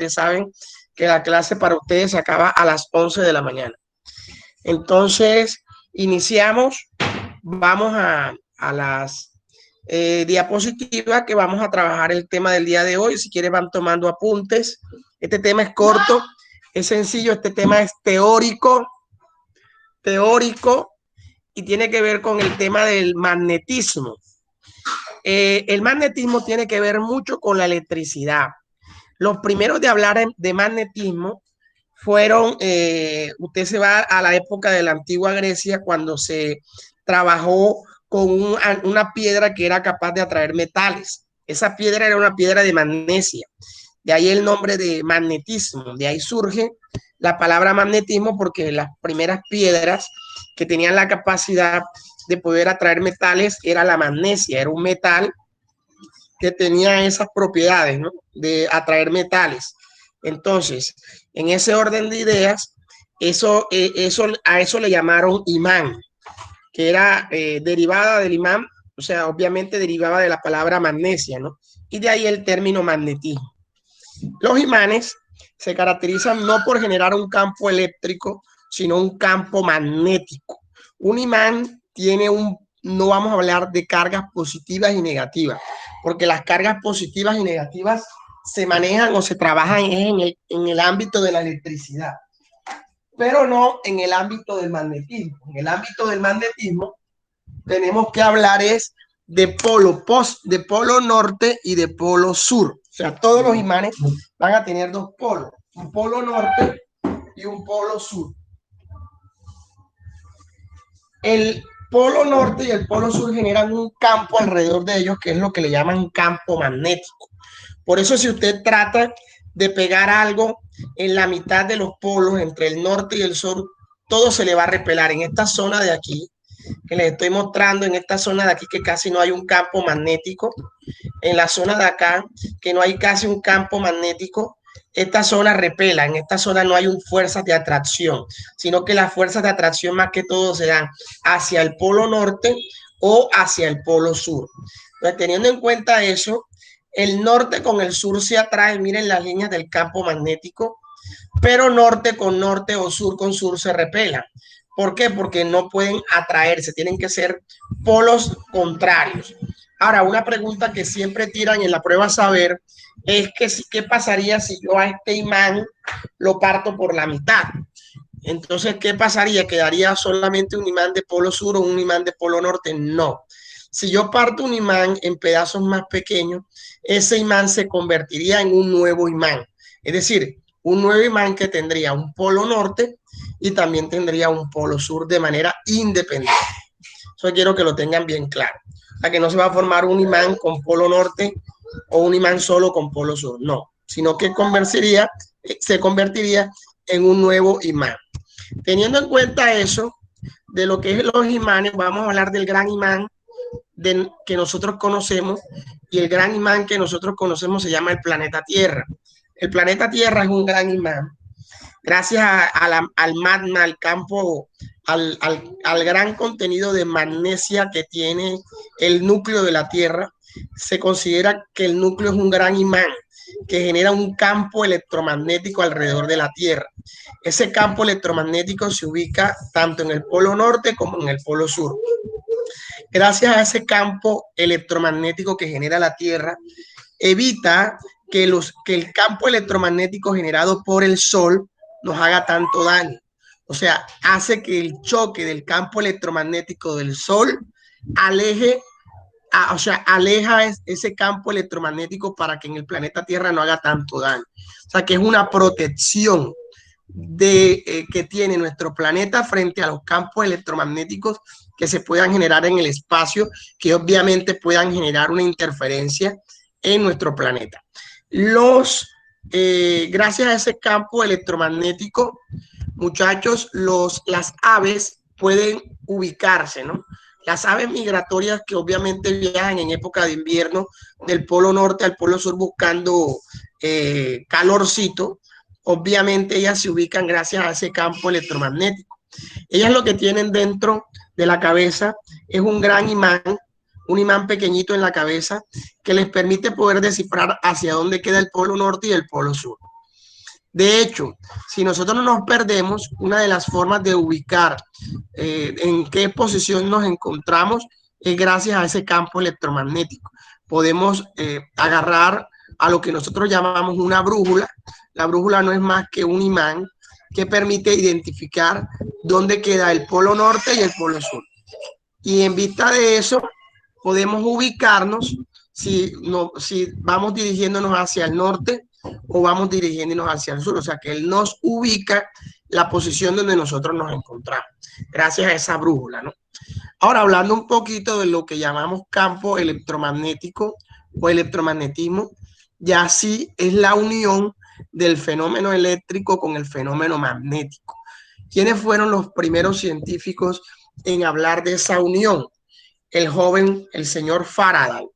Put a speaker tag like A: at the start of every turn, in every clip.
A: ustedes saben que la clase para ustedes se acaba a las 11 de la mañana. Entonces, iniciamos, vamos a las diapositivas que vamos a trabajar el tema del día de hoy. Si quieren van tomando apuntes. Este tema es corto, es sencillo, este tema es teórico y tiene que ver con el tema del magnetismo. El magnetismo tiene que ver mucho con la electricidad. Los primeros de hablar de magnetismo fueron, usted se va a la época de la antigua Grecia cuando se trabajó con una piedra que era capaz de atraer metales. Esa piedra era una piedra de magnesia. De ahí el nombre de magnetismo. De ahí surge la palabra magnetismo porque las primeras piedras que tenían la capacidad de poder atraer metales era la magnesia, era un metal que tenía esas propiedades, ¿no? De atraer metales. Entonces, en ese orden de ideas, a eso le llamaron imán, que era derivada del imán, o sea, obviamente derivaba de la palabra magnesia, ¿no? Y de ahí el término magnetismo. Los imanes se caracterizan no por generar un campo eléctrico, sino un campo magnético. Un imán tiene no vamos a hablar de cargas positivas y negativas, porque las cargas positivas y negativas se manejan o se trabajan en el ámbito de la electricidad, pero no en el ámbito del magnetismo. En el ámbito del magnetismo tenemos que hablar es de polo norte y de polo sur. O sea, todos los imanes van a tener dos polos, un polo norte y un polo sur. El polo norte y el polo sur generan un campo alrededor de ellos que es lo que le llaman campo magnético. Por eso si usted trata de pegar algo en la mitad de los polos, entre el norte y el sur, todo se le va a repelar. En esta zona de aquí, que les estoy mostrando, en esta zona de aquí que casi no hay un campo magnético, en la zona de acá que no hay casi un campo magnético, esta zona repela, en esta zona no hay fuerzas de atracción, sino que las fuerzas de atracción más que todo se dan hacia el polo norte o hacia el polo sur. Entonces, teniendo en cuenta eso, el norte con el sur se atrae, miren las líneas del campo magnético, pero norte con norte o sur con sur se repelan. ¿Por qué? Porque no pueden atraerse, tienen que ser polos contrarios. Ahora, una pregunta que siempre tiran en la prueba a saber es que qué pasaría si yo a este imán lo parto por la mitad. Entonces, ¿qué pasaría? ¿Quedaría solamente un imán de polo sur o un imán de polo norte? No. Si yo parto un imán en pedazos más pequeños, ese imán se convertiría en un nuevo imán. Es decir, un nuevo imán que tendría un polo norte y también tendría un polo sur de manera independiente. Eso quiero que lo tengan bien claro. O sea, que no se va a formar un imán con polo norte o un imán solo con polo sur, no, sino que se convertiría en un nuevo imán. Teniendo en cuenta eso, de lo que es los imanes, vamos a hablar del gran imán que nosotros conocemos, y el gran imán que nosotros conocemos se llama el planeta Tierra. El planeta Tierra es un gran imán. Gracias al magma, al campo, al gran contenido de magnesia que tiene el núcleo de la Tierra, se considera que el núcleo es un gran imán que genera un campo electromagnético alrededor de la Tierra. Ese campo electromagnético se ubica tanto en el polo norte como en el polo sur. Gracias a ese campo electromagnético que genera la Tierra, evita que el campo electromagnético generado por el Sol nos haga tanto daño. O sea, hace que el choque del campo electromagnético del Sol aleja ese campo electromagnético para que en el planeta Tierra no haga tanto daño. O sea, que es una protección que tiene nuestro planeta frente a los campos electromagnéticos que se puedan generar en el espacio, que obviamente puedan generar una interferencia en nuestro planeta. Gracias a ese campo electromagnético, muchachos, las aves pueden ubicarse, ¿no? Las aves migratorias que obviamente viajan en época de invierno del polo norte al polo sur buscando calorcito, obviamente ellas se ubican gracias a ese campo electromagnético. Ellas lo que tienen dentro de la cabeza es un gran imán, un imán pequeñito en la cabeza que les permite poder descifrar hacia dónde queda el polo norte y el polo sur. De hecho, si nosotros no nos perdemos, una de las formas de ubicar en qué posición nos encontramos es gracias a ese campo electromagnético. Podemos agarrar a lo que nosotros llamamos una brújula. La brújula no es más que un imán que permite identificar dónde queda el polo norte y el polo sur. Y en vista de eso, podemos ubicarnos si vamos dirigiéndonos hacia el norte o vamos dirigiéndonos hacia el sur. O sea, que él nos ubica la posición donde nosotros nos encontramos, gracias a esa brújula, ¿no? Ahora, hablando un poquito de lo que llamamos campo electromagnético o electromagnetismo, ya sí es la unión del fenómeno eléctrico con el fenómeno magnético. ¿Quiénes fueron los primeros científicos en hablar de esa unión? El joven, el señor Faraday.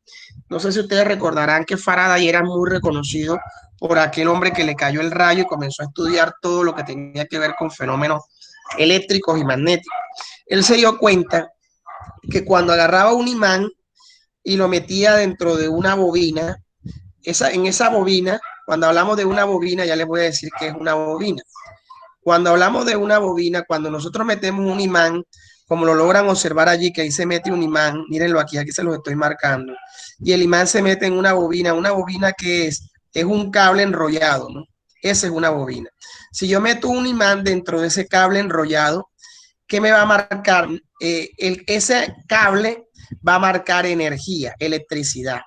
A: No sé si ustedes recordarán que Faraday era muy reconocido por aquel hombre que le cayó el rayo y comenzó a estudiar todo lo que tenía que ver con fenómenos eléctricos y magnéticos. Él se dio cuenta que cuando agarraba un imán y lo metía dentro de una bobina, en esa bobina, cuando hablamos de una bobina, ya les voy a decir que es una bobina. Cuando hablamos de una bobina, cuando nosotros metemos un imán, como lo logran observar allí, que ahí se mete un imán, mírenlo aquí se los estoy marcando, y el imán se mete en una bobina que es un cable enrollado, ¿no? Esa es una bobina. Si yo meto un imán dentro de ese cable enrollado, ¿qué me va a marcar? Ese cable va a marcar energía, electricidad,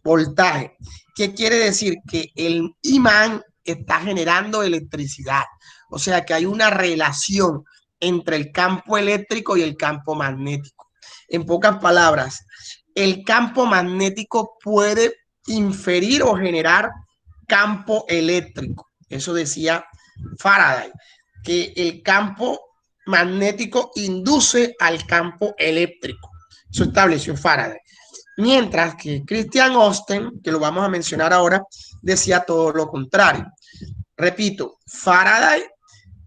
A: voltaje. ¿Qué quiere decir? Que el imán está generando electricidad. O sea que hay una relación entre el campo eléctrico y el campo magnético. En pocas palabras, el campo magnético puede inferir o generar campo eléctrico. Eso decía Faraday, que el campo magnético induce al campo eléctrico. Eso estableció Faraday. Mientras que Christian Austin, que lo vamos a mencionar ahora, decía todo lo contrario. Repito, Faraday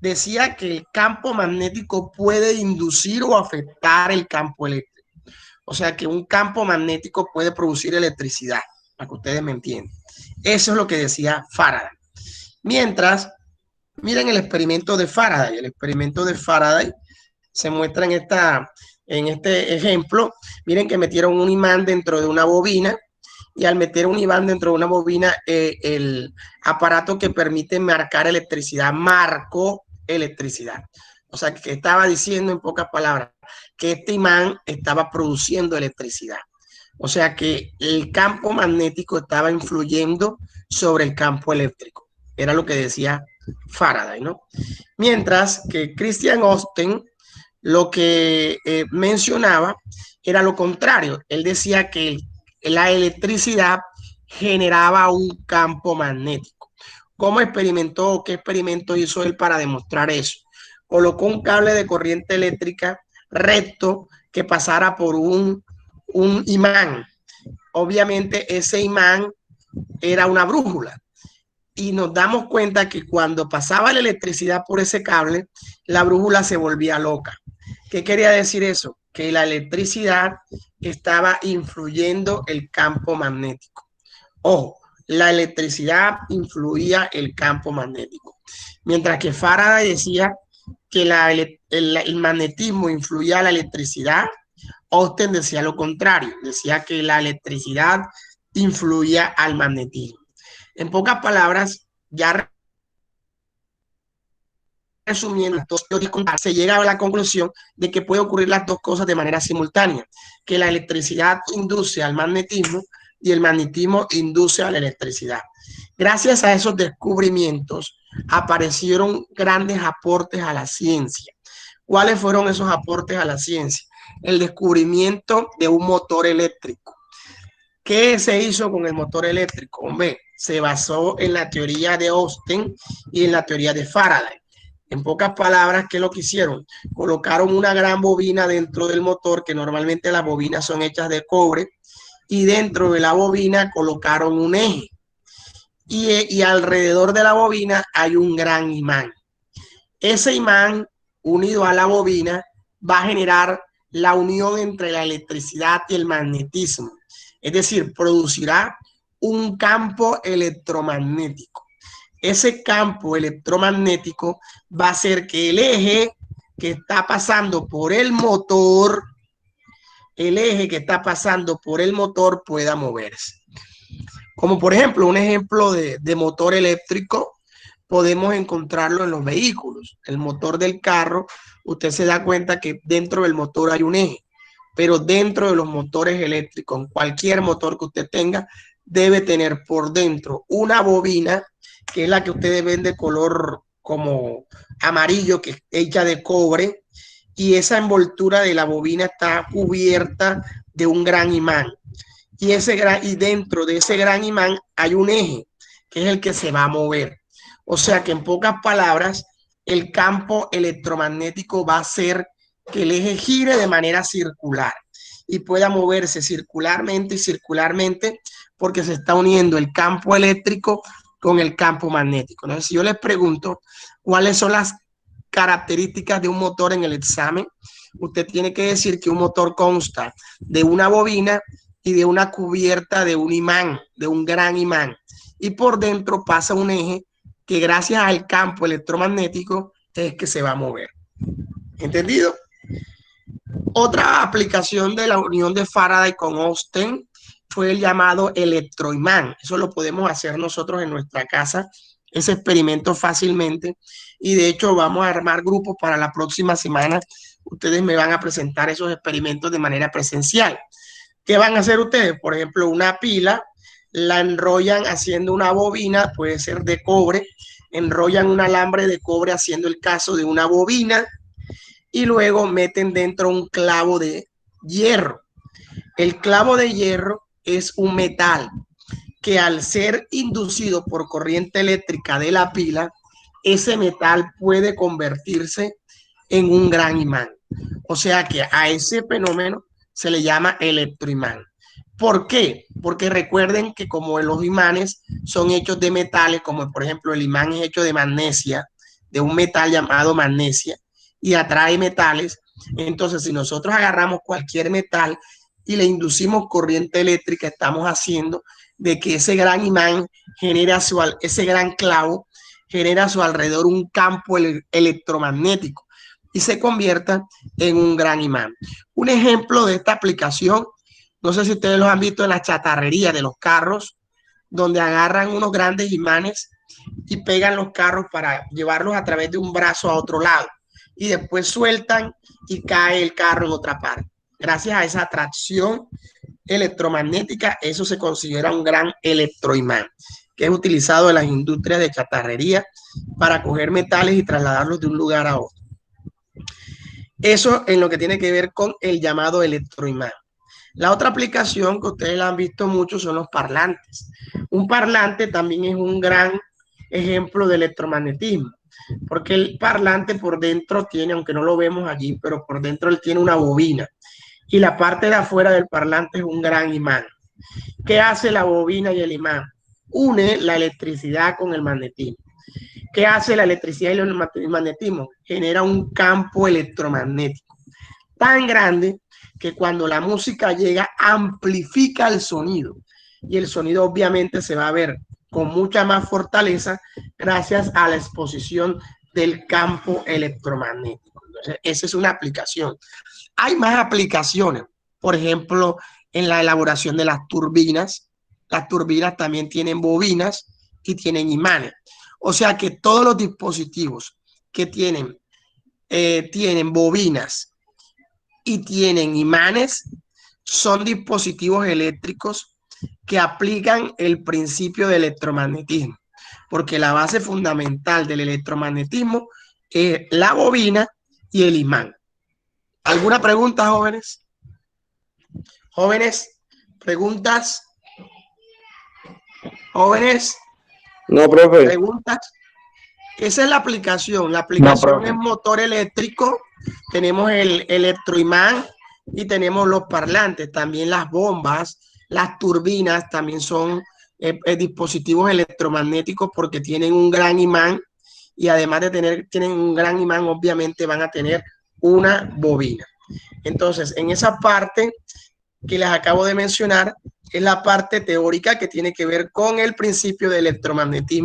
A: decía que el campo magnético puede inducir o afectar el campo eléctrico. O sea que un campo magnético puede producir electricidad, para que ustedes me entiendan. Eso es lo que decía Faraday. Mientras, miren el experimento de Faraday. El experimento de Faraday se muestra en este ejemplo. Miren que metieron un imán dentro de una bobina y al meter un imán dentro de una bobina, el aparato que permite marcar electricidad marcó electricidad. O sea, que estaba diciendo en pocas palabras que este imán estaba produciendo electricidad. O sea, que el campo magnético estaba influyendo sobre el campo eléctrico. Era lo que decía Faraday, ¿no? Mientras que Christian Austin lo que mencionaba era lo contrario. Él decía que la electricidad generaba un campo magnético. ¿Cómo experimentó? ¿Qué experimento hizo él para demostrar eso? Colocó un cable de corriente eléctrica recto que pasara por un imán. Obviamente ese imán era una brújula. Y nos damos cuenta que cuando pasaba la electricidad por ese cable, la brújula se volvía loca. ¿Qué quería decir eso? Que la electricidad estaba influyendo el campo magnético. Ojo, la electricidad influía el campo magnético. Mientras que Faraday decía que el magnetismo influía a la electricidad, Austin decía lo contrario, decía que la electricidad influía al magnetismo. En pocas palabras, ya resumiendo, se llega a la conclusión de que puede ocurrir las dos cosas de manera simultánea, que la electricidad induce al magnetismo y el magnetismo induce a la electricidad. Gracias a esos descubrimientos aparecieron grandes aportes a la ciencia. ¿Cuáles fueron esos aportes a la ciencia? El descubrimiento de un motor eléctrico. ¿Qué se hizo con el motor eléctrico? Hombre, se basó en la teoría de Austin y en la teoría de Faraday. En pocas palabras, ¿qué es lo que hicieron? Colocaron una gran bobina dentro del motor, que normalmente las bobinas son hechas de cobre, y dentro de la bobina colocaron un eje. Y alrededor de la bobina hay un gran imán. Ese imán, unido a la bobina, va a generar la unión entre la electricidad y el magnetismo. Es decir, producirá un campo electromagnético. ese campo electromagnético va a hacer que el eje que está pasando por el motor, pueda moverse. Como por ejemplo, un ejemplo de motor eléctrico, podemos encontrarlo en los vehículos. El motor del carro, usted se da cuenta que dentro del motor hay un eje, pero dentro de los motores eléctricos, en cualquier motor que usted tenga, debe tener por dentro una bobina, que es la que ustedes ven de color como amarillo, que es hecha de cobre, y esa envoltura de la bobina está cubierta de un gran imán. Y dentro de ese gran imán hay un eje, que es el que se va a mover. O sea que en pocas palabras, el campo electromagnético va a hacer que el eje gire de manera circular y pueda moverse circularmente y circularmente, porque se está uniendo el campo eléctrico con el campo magnético. Entonces, si yo les pregunto cuáles son las características de un motor en el examen, usted tiene que decir que un motor consta de una bobina y de una cubierta de un imán, de un gran imán. Y por dentro pasa un eje que gracias al campo electromagnético es que se va a mover. ¿Entendido? Otra aplicación de la unión de Faraday con Einstein fue el llamado electroimán. Eso lo podemos hacer nosotros en nuestra casa, ese experimento fácilmente. Y de hecho vamos a armar grupos para la próxima semana. Ustedes me van a presentar esos experimentos de manera presencial. ¿Qué van a hacer ustedes? Por ejemplo, una pila, la enrollan haciendo una bobina, puede ser de cobre, enrollan un alambre de cobre haciendo el caso de una bobina y luego meten dentro un clavo de hierro. El clavo de hierro es un metal que al ser inducido por corriente eléctrica de la pila, ese metal puede convertirse en un gran imán. O sea que a ese fenómeno se le llama electroimán. ¿Por qué? Porque recuerden que como los imanes son hechos de metales, como por ejemplo el imán es hecho de magnesia, de un metal llamado magnesia, y atrae metales, entonces si nosotros agarramos cualquier metal y le inducimos corriente eléctrica, estamos haciendo de que ese gran imán genera ese gran clavo genera a su alrededor un campo electromagnético y se convierta en un gran imán. Un ejemplo de esta aplicación, no sé si ustedes lo han visto en la chatarrería de los carros, donde agarran unos grandes imanes y pegan los carros para llevarlos a través de un brazo a otro lado y después sueltan y cae el carro en otra parte. Gracias a esa atracción electromagnética, eso se considera un gran electroimán, que es utilizado en las industrias de chatarrería para coger metales y trasladarlos de un lugar a otro. Eso en lo que tiene que ver con el llamado electroimán. La otra aplicación que ustedes la han visto mucho son los parlantes. Un parlante también es un gran ejemplo de electromagnetismo, porque el parlante por dentro tiene, aunque no lo vemos allí, pero por dentro él tiene una bobina y la parte de afuera del parlante es un gran imán. ¿Qué hace la bobina y el imán? Une la electricidad con el magnetismo. ¿Qué hace la electricidad y el magnetismo? Genera un campo electromagnético tan grande que cuando la música llega amplifica el sonido y el sonido obviamente se va a ver con mucha más fortaleza gracias a la exposición del campo electromagnético. Entonces, esa es una aplicación. Hay más aplicaciones, por ejemplo, en la elaboración de las turbinas. Las turbinas también tienen bobinas y tienen imanes. O sea que todos los dispositivos que tienen bobinas y tienen imanes son dispositivos eléctricos que aplican el principio de electromagnetismo, porque la base fundamental del electromagnetismo es la bobina y el imán. ¿Alguna pregunta, jóvenes? Jóvenes, preguntas. Jóvenes.
B: No, profe.
A: Preguntas. Esa es la aplicación. La aplicación es motor eléctrico. Tenemos el electroimán y tenemos los parlantes. También las bombas, las turbinas también son dispositivos electromagnéticos porque tienen un gran imán y además de tienen un gran imán, obviamente van a tener una bobina. Entonces, en esa parte que les acabo de mencionar, es la parte teórica que tiene que ver con el principio de electromagnetismo.